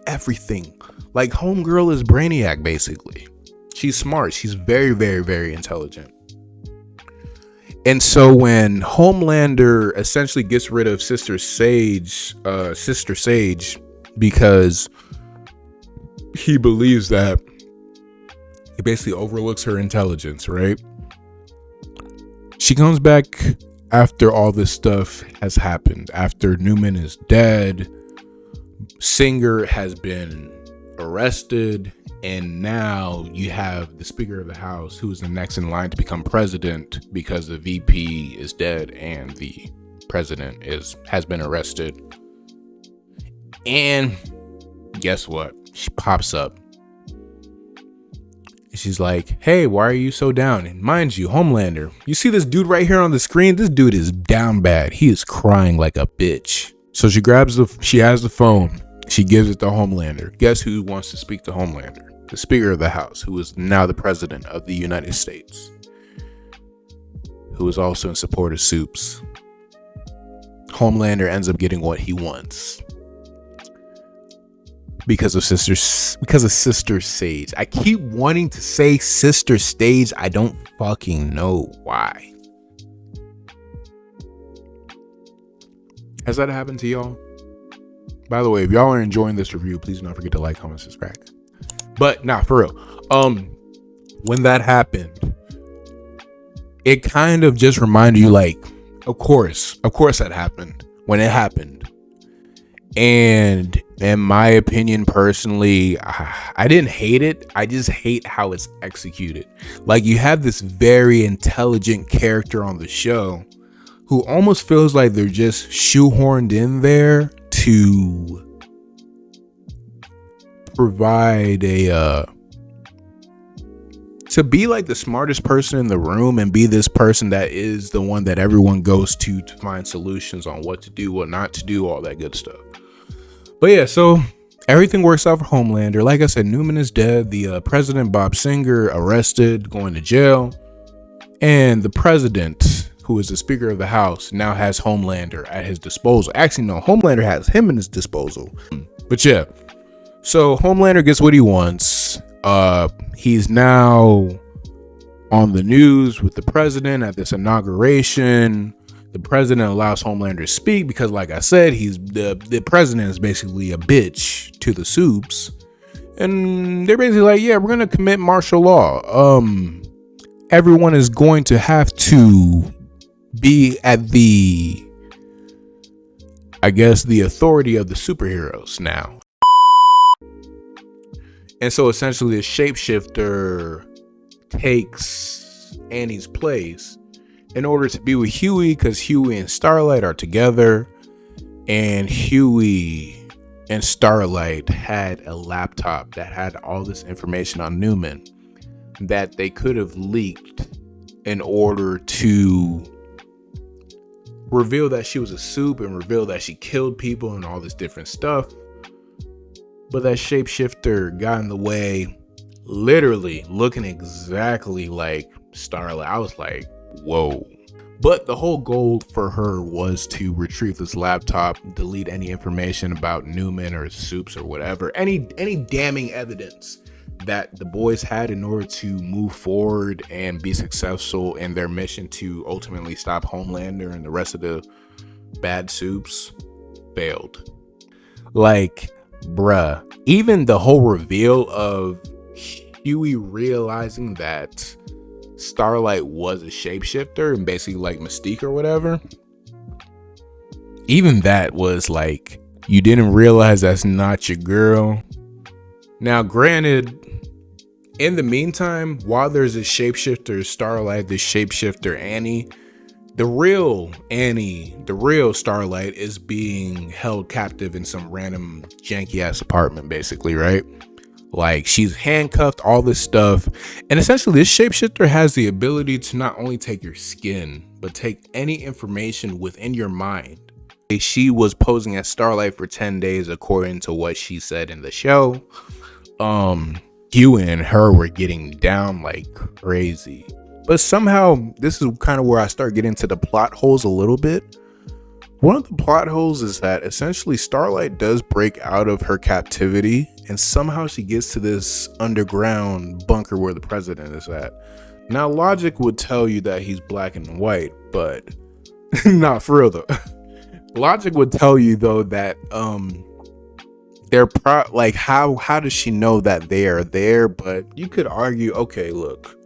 Like, homegirl is Brainiac, basically. She's smart. She's very, very, very intelligent. And so when Homelander essentially gets rid of Sister Sage, because he believes that he basically overlooks her intelligence, right? She comes back after all this stuff has happened. After Neuman is dead, Singer has been arrested, and now you have the Speaker of the House, who is the next in line to become president because the VP is dead and the president has been arrested. And guess what? She pops up. She's like, hey, why are you so down? And mind you, Homelander, you see this dude right here on the screen? This dude is down bad. He is crying like a bitch. So she has the phone. She gives it to Homelander. Guess who wants to speak to Homelander? The Speaker of the House, who is now the President of the United States, who is also in support of soups. Homelander ends up getting what he wants. Because of Sister Sage. I keep wanting to say Sister Stage. I don't fucking know why. Has that happened to y'all? By the way, if y'all are enjoying this review, please don't forget to like, comment, subscribe. But nah, for real. When that happened, it kind of just reminded you, like, of course that happened when it happened. And in my opinion, personally, I didn't hate it. I just hate how it's executed. Like, you have this very intelligent character on the show who almost feels like they're just shoehorned in there to provide to be like the smartest person in the room and be this person that is the one that everyone goes to find solutions on what to do, what not to do, all that good stuff. But yeah, so everything works out for Homelander. Like I said, Neuman is dead. The president, Bob Singer, arrested, going to jail. And the president, who is the Speaker of the House, now has Homelander at his disposal. Actually, no, Homelander has him in his disposal. But yeah, so Homelander gets what he wants. He's now on the news with the president at this inauguration. The president allows Homelander to speak because, like I said, he's the president is basically a bitch to the soups. And they're basically like, yeah, we're going to commit martial law. everyone is going to have to be at the, I guess, the authority of the superheroes now. And so essentially the shapeshifter takes Annie's place in order to be with Huey, because Huey and Starlight are together, and Huey and Starlight had a laptop that had all this information on Neuman that they could have leaked in order to reveal that she was a soup and reveal that she killed people and all this different stuff. But that shapeshifter got in the way, literally looking exactly like Starlight. I was like, whoa. But the whole goal for her was to retrieve this laptop, delete any information about Neuman or soups or whatever, any damning evidence that the boys had in order to move forward and be successful in their mission to ultimately stop Homelander and the rest of the bad soups failed. Like, bruh, even the whole reveal of Huey realizing that Starlight was a shapeshifter and basically like Mystique or whatever, even that was like, you didn't realize that's not your girl. Now, granted, in the meantime, while there's a shapeshifter Starlight, the shapeshifter Annie, the real Annie, the real Starlight is being held captive in some random janky ass apartment, basically, right? Like, she's handcuffed, all this stuff. And essentially, this shapeshifter has the ability to not only take your skin, but take any information within your mind. She was posing as Starlight for 10 days, according to what she said in the show. Huey and her were getting down like crazy. But somehow, this is kind of where I start getting to the plot holes a little bit. One of the plot holes is that essentially Starlight does break out of her captivity, and somehow she gets to this underground bunker where the president is at. Now, logic would tell you that he's black and white, but not for real though. Logic would tell you though that they're like, how does she know that they are there? But you could argue, okay, look,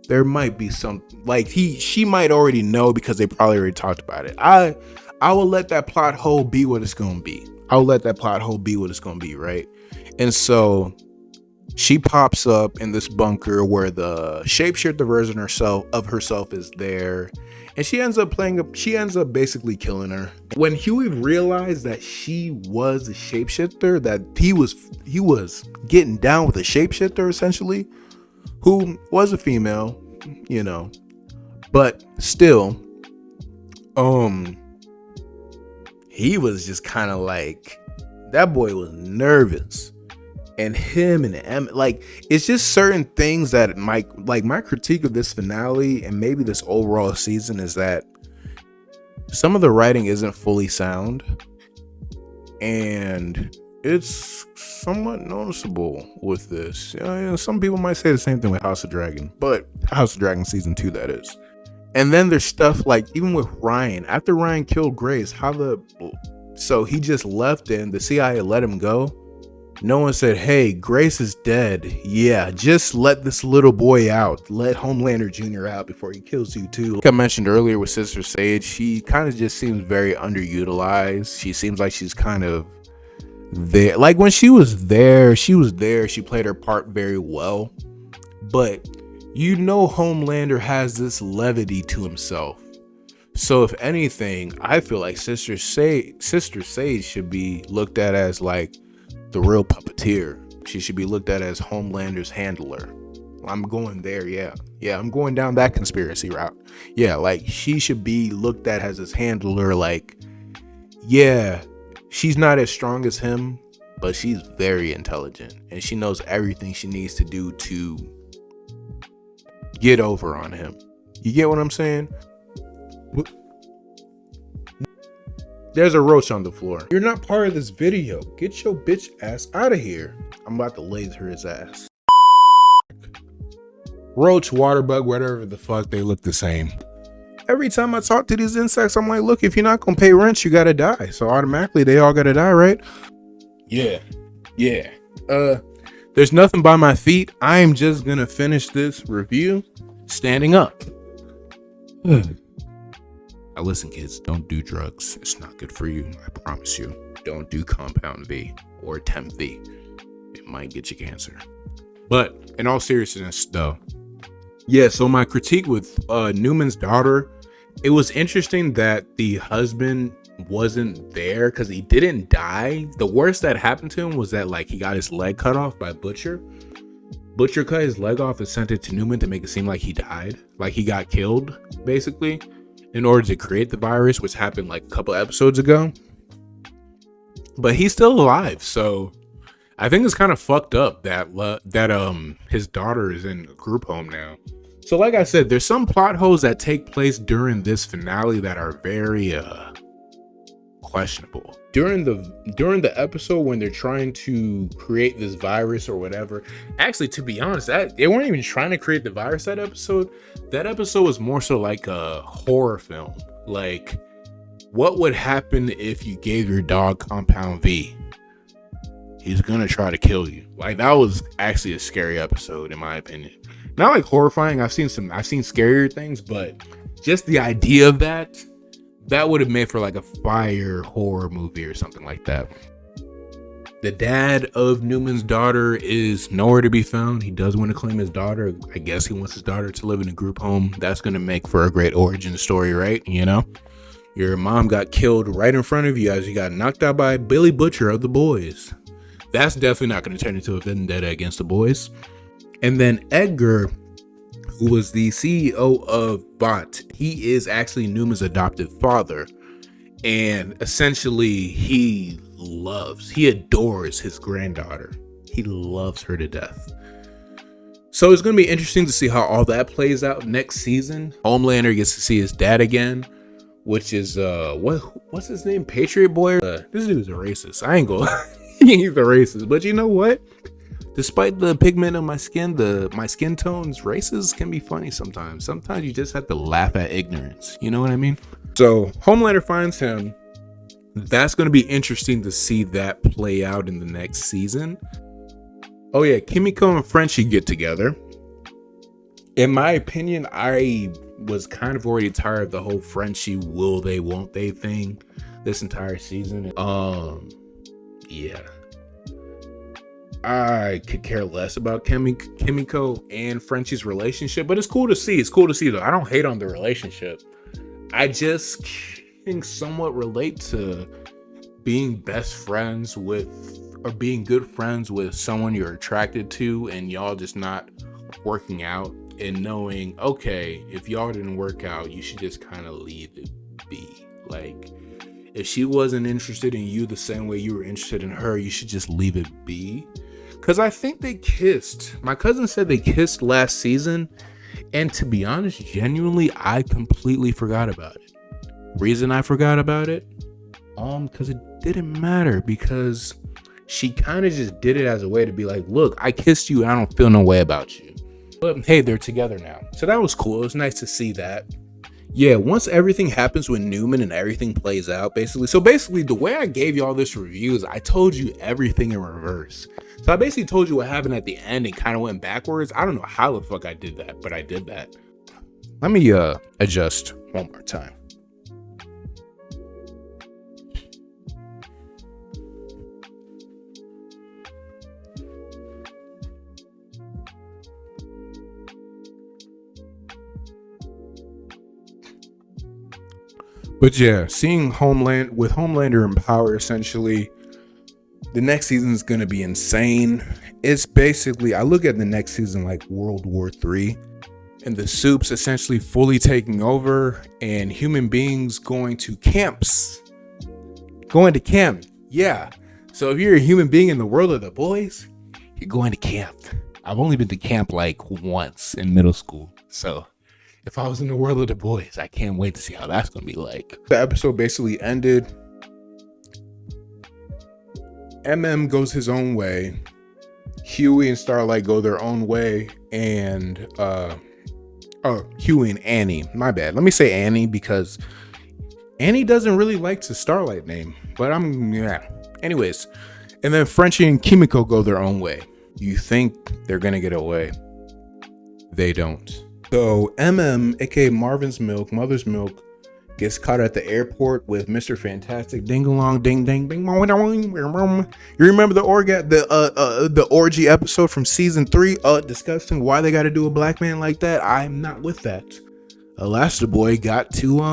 there might be some, like, she might already know because they probably already talked about it. I will let that plot hole be what it's gonna be. I'll let that plot hole be what it's gonna be, right? And so she pops up in this bunker where the shapeshifter version of herself is there, and she ends up basically killing her. When Huey realized that she was a shapeshifter, that he was getting down with a shapeshifter essentially, who was a female, you know, but still, he was just kind of like, that boy was nervous. And him and Em, like, it's just certain things that my critique of this finale and maybe this overall season is that some of the writing isn't fully sound, and it's somewhat noticeable with this. Some people might say the same thing with House of Dragon, but House of Dragon season 2, that is. And then there's stuff like, even with Ryan, after Ryan killed Grace, so he just left and the CIA let him go. No one said, hey, Grace is dead. Yeah, just let this little boy out. Let Homelander Jr. out before he kills you too. Like I mentioned earlier with Sister Sage, she kind of just seems very underutilized. She seems like she's kind of there. Like, when she was there. She played her part very well. But Homelander has this levity to himself. So if anything, I feel like Sister Sage should be looked at as like the real puppeteer. She should be looked at as Homelander's handler. I'm going there, yeah, I'm going down that conspiracy route. Yeah, like, she should be looked at as his handler. Like, yeah, she's not as strong as him, but she's very intelligent and she knows everything she needs to do to get over on him. You get what I'm saying? There's a roach on the floor. You're not part of this video. Get your bitch ass out of here. I'm about to laser his ass. Roach, water bug, whatever the fuck, they look the same. Every time I talk to these insects, I'm like, look, if you're not gonna pay rent, you gotta die. So automatically they all gotta die, right? Yeah. There's nothing by my feet. I am just gonna finish this review standing up. Now listen, kids, don't do drugs. It's not good for you. I promise you. Don't do compound V or temp V. It might get you cancer. But in all seriousness, though, yeah. So my critique with Neuman's daughter, it was interesting that the husband wasn't there because he didn't die. The worst that happened to him was that like he got his leg cut off by Butcher. Butcher cut his leg off and sent it to Neuman to make it seem like he died, like he got killed, basically, in order to create the virus, which happened like a couple episodes ago. But he's still alive, so I think it's kind of fucked up that his daughter is in a group home now. So like I said, there's some plot holes that take place during this finale that are very questionable. During the episode when they're trying to create this virus or whatever, actually, to be honest, they weren't even trying to create the virus that episode. That episode was more so like a horror film. Like, what would happen if you gave your dog compound V? He's gonna try to kill you. Like, that was actually a scary episode in my opinion. Not like horrifying. I've seen scarier things, but just the idea of that would have made for like a fire horror movie or something like that. The dad of Neuman's daughter is nowhere to be found. He does want to claim his daughter. I guess he wants his daughter to live in a group home. That's going to make for a great origin story, right? You know, your mom got killed right in front of you as you got knocked out by Billy Butcher of The Boys. That's definitely not going to turn into a vendetta against The Boys. And then Edgar, who was the CEO of Bot, he is actually Neuman's adopted father. And essentially, he adores his granddaughter. He loves her to death. So it's going to be interesting to see how all that plays out next season. Homelander gets to see his dad again, which is, what's his name? Patriot Boy? This dude's a racist. I ain't gonna, he's a racist. But you know what? Despite the pigment of my skin, my skin tones, races can be funny sometimes. Sometimes you just have to laugh at ignorance. You know what I mean? So Homelander finds him. That's going to be interesting to see that play out in the next season. Oh yeah, Kimiko and Frenchie get together. In my opinion, I was kind of already tired of the whole Frenchie will they, won't they thing this entire season. Yeah. I could care less about Kimiko and Frenchie's relationship, but it's cool to see. It's cool to see though. I don't hate on the relationship. I just can somewhat relate to being best friends with, or being good friends with someone you're attracted to and y'all just not working out, and knowing, okay, if y'all didn't work out, you should just kind of leave it be. Like, if she wasn't interested in you the same way you were interested in her, you should just leave it be. Because I think they kissed. My cousin said they kissed last season. And to be honest, genuinely, I completely forgot about it. Reason I forgot about it? Because it didn't matter. Because she kind of just did it as a way to be like, look, I kissed you and I don't feel no way about you. But hey, they're together now. So that was cool. It was nice to see that. Yeah, once everything happens with Neuman and everything plays out, basically, the way I gave you all this review is I told you everything in reverse. So I basically told you what happened at the end and kind of went backwards. I don't know how the fuck I did that, but I did that. Let me adjust one more time. But yeah, seeing Homelander in power, essentially, the next season is going to be insane. It's basically, I look at the next season like World War III, and the Supes essentially fully taking over, and human beings going to camps. Going to camp, yeah. So if you're a human being in the world of The Boys, you're going to camp. I've only been to camp like once in middle school, so if I was in the world of The Boys, I can't wait to see how that's going to be like. The episode basically ended. Goes his own way. Huey and Starlight go their own way. And, Huey and Annie. My bad. Let me say Annie because Annie doesn't really like the Starlight name. But yeah. Anyways. And then Frenchie and Kimiko go their own way. You think they're going to get away. They don't. So aka Marvin's Milk, Mother's Milk, gets caught at the airport with Mr. Fantastic. Ding along, ding ding ding. You remember the orgy episode from season 3? Discussing why they got to do a black man like that. I'm not with that. Elastigirl got to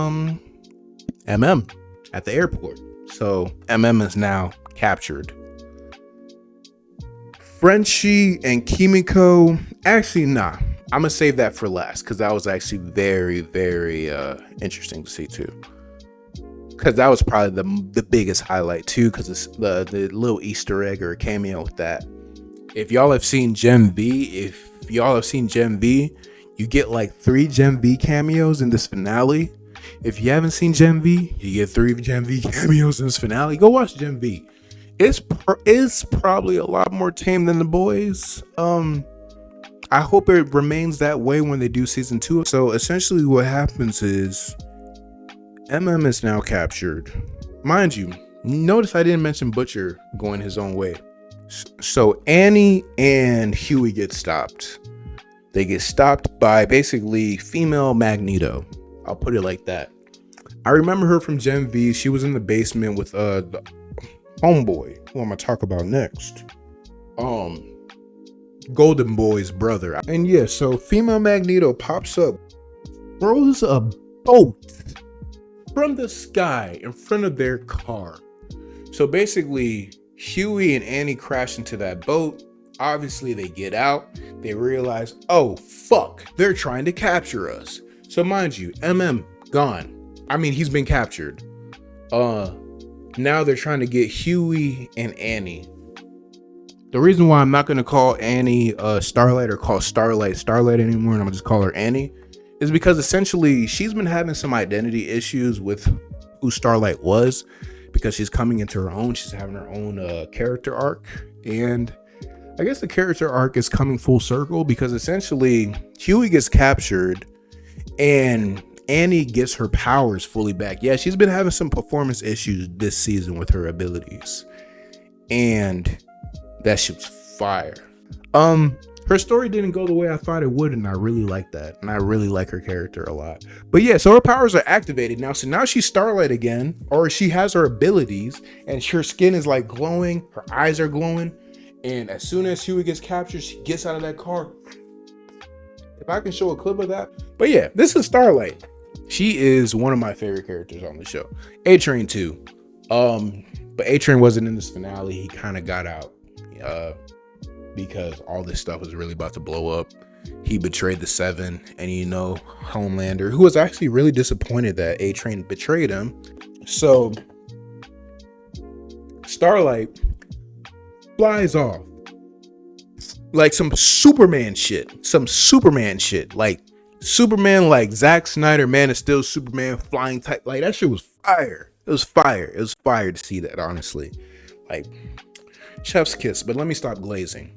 at the airport, so is now captured. Frenchie and Kimiko, actually, nah. I'm gonna save that for last because that was actually very, very interesting to see too. Because that was probably the biggest highlight too, because it's the little Easter egg or a cameo with that. If y'all have seen Gen V, you get like 3 Gen V cameos in this finale. If you haven't seen Gen V, you get 3 Gen V cameos in this finale. Go watch Gen V. It's probably a lot more tame than the boys. I hope it remains that way when they do season 2. So essentially what happens is is now captured. Mind you, notice I didn't mention Butcher going his own way. So Annie and Huey get stopped. They get stopped by basically female Magneto. I'll put it like that. I remember her from Gen V. She was in the basement with the homeboy, who I'm gonna talk about next. Golden Boy's brother. And yeah, so female Magneto pops up, throws a boat from the sky in front of their car. So basically, Huey and Annie crash into that boat. Obviously, they get out. They realize, oh, fuck, they're trying to capture us. So mind you, gone. I mean, he's been captured. Now they're trying to get Huey and Annie. The reason why I'm not going to call Annie Starlight or call Starlight anymore, and I'm going to just call her Annie, is because essentially she's been having some identity issues with who Starlight was, because she's coming into her own. She's having her own character arc, and I guess the character arc is coming full circle because essentially Huey gets captured and Annie gets her powers fully back. Yeah, she's been having some performance issues this season with her abilities, and that shit's fire. Her story didn't go the way I thought it would, and I really like that. And I really like her character a lot. But yeah, so her powers are activated now. So now she's Starlight again, or she has her abilities, and her skin is like glowing, her eyes are glowing. And as soon as Huey gets captured, she gets out of that car. If I can show a clip of that. But yeah, this is Starlight. She is one of my favorite characters on the show. A-Train too. But A-Train wasn't in this finale. He kind of got out. Because all this stuff was really about to blow up. He betrayed the Seven, and Homelander, who was actually really disappointed that A-Train betrayed him. So Starlight flies off like some Superman shit, like Superman, like Zack Snyder, Man of Steel, Superman flying type. Like that shit was fire. It was fire to see that, honestly. Like chef's kiss. But let me stop glazing.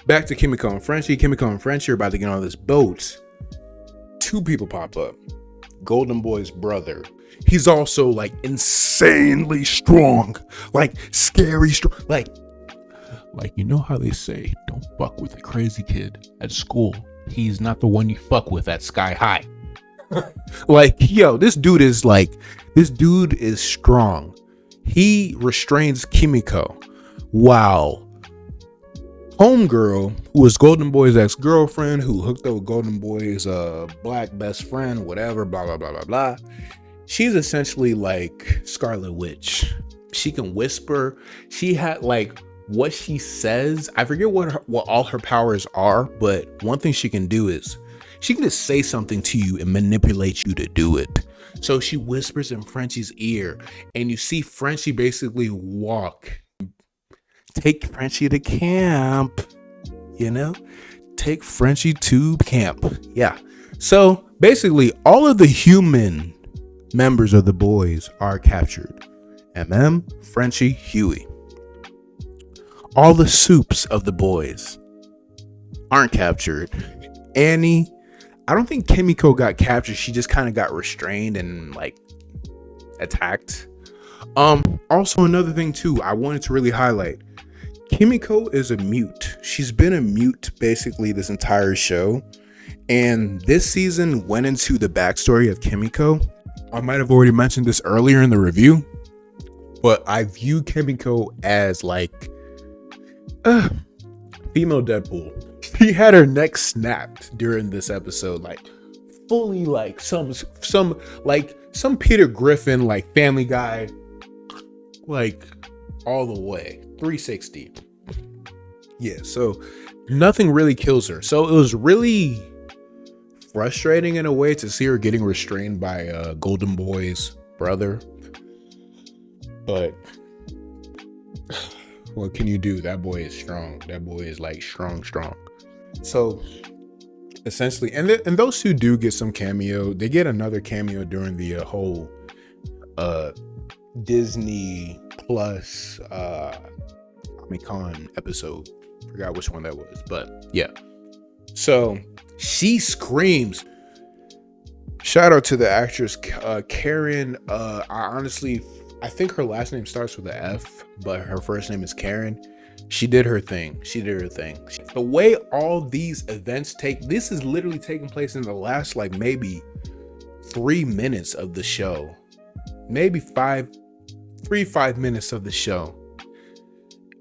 Back to Kimiko and Frenchie. Kimiko and Frenchie are about to get on this boat. 2 people pop up. Golden Boy's brother. He's also like insanely strong, like scary strong, like you know how they say, don't fuck with a crazy kid at school. He's not the one you fuck with at Sky High. Like, yo, this dude is strong. He restrains Kimiko. Wow. Homegirl, who was Golden Boy's ex-girlfriend, who hooked up with Golden Boy's black best friend, whatever, blah, blah, blah, blah, blah. She's essentially like Scarlet Witch. She can whisper. She had like what she says. I forget what all her powers are, but one thing she can do is she can just say something to you and manipulate you to do it. So she whispers in Frenchie's ear, and you see Frenchie basically take Frenchie to camp, take Frenchie to camp. Yeah. So basically all of the human members of the boys are captured. Frenchie, Huey. All the soups of the boys aren't captured. Annie, I don't think Kimiko got captured. She just kind of got restrained and like attacked. Also another thing too, I wanted to really highlight. Kimiko is a mute. She's been a mute basically this entire show. And this season went into the backstory of Kimiko. I might have already mentioned this earlier in the review, but I view Kimiko as like female Deadpool. She had her neck snapped during this episode, like fully like some Peter Griffin, like Family Guy, like all the way 360. Yeah, so nothing really kills her. So it was really frustrating in a way to see her getting restrained by Golden Boy's brother. But what can you do? That boy is strong. That boy is like strong. So essentially, and those two do get some cameo. They get another cameo during the whole Disney Plus Comic-Con episode. Forgot which one that was, but yeah. So she screams. Shout out to the actress Karen. I think her last name starts with an F, but her first name is Karen. She did her thing. The way all these events this is literally taking place in the last like maybe 3 minutes of the show. Maybe 5 minutes of the show.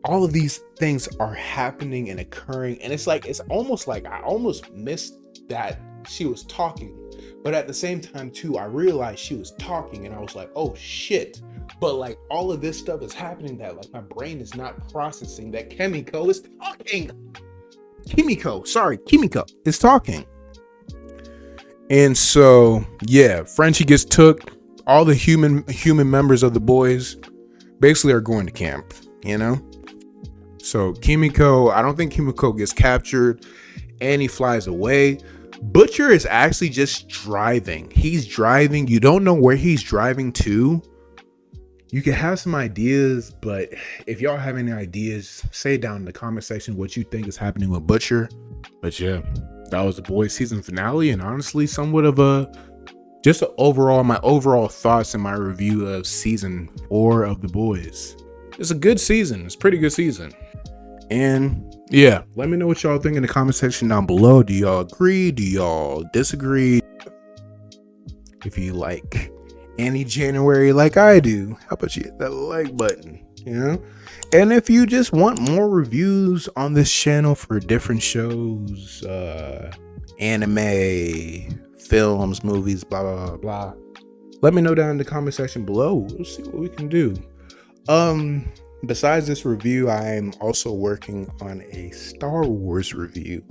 All of these things are happening and occurring, and it's almost like I almost missed that she was talking, but at the same time too, I realized she was talking, and I was like, oh shit! But like all of this stuff is happening that like my brain is not processing that Kimiko is talking. Kimiko is talking, and so yeah, Frenchie gets took. All the human members of the boys basically are going to camp, you know. So Kimiko, I don't think Kimiko gets captured, and he flies away. Butcher is actually just driving. He's driving. You don't know where he's driving to. You can have some ideas, but if y'all have any ideas, say down in the comment section what you think is happening with Butcher. But yeah, that was the boys season finale, and honestly, somewhat of my overall thoughts in my review of season 4 of the boys. It's a good season. It's a pretty good season. And yeah, let me know what y'all think in the comment section down below. Do y'all agree? Do y'all disagree? If you like Annie January like I do, how about you hit that like button, you know? And if you just want more reviews on this channel for different shows, anime, films, movies, blah, blah, blah, blah, let me know down in the comment section below. We'll see what we can do. Besides this review, I'm also working on a Star Wars review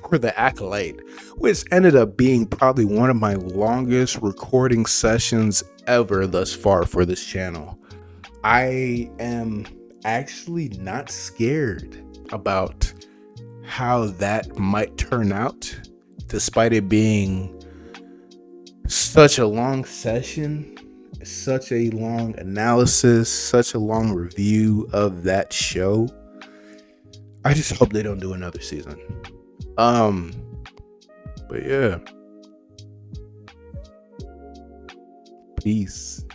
for The Acolyte, which ended up being probably one of my longest recording sessions ever thus far for this channel. I am actually not scared about how that might turn out, despite it being such a long session, such a long analysis, such a long review of that show. I just hope they don't do another season. But yeah. Peace.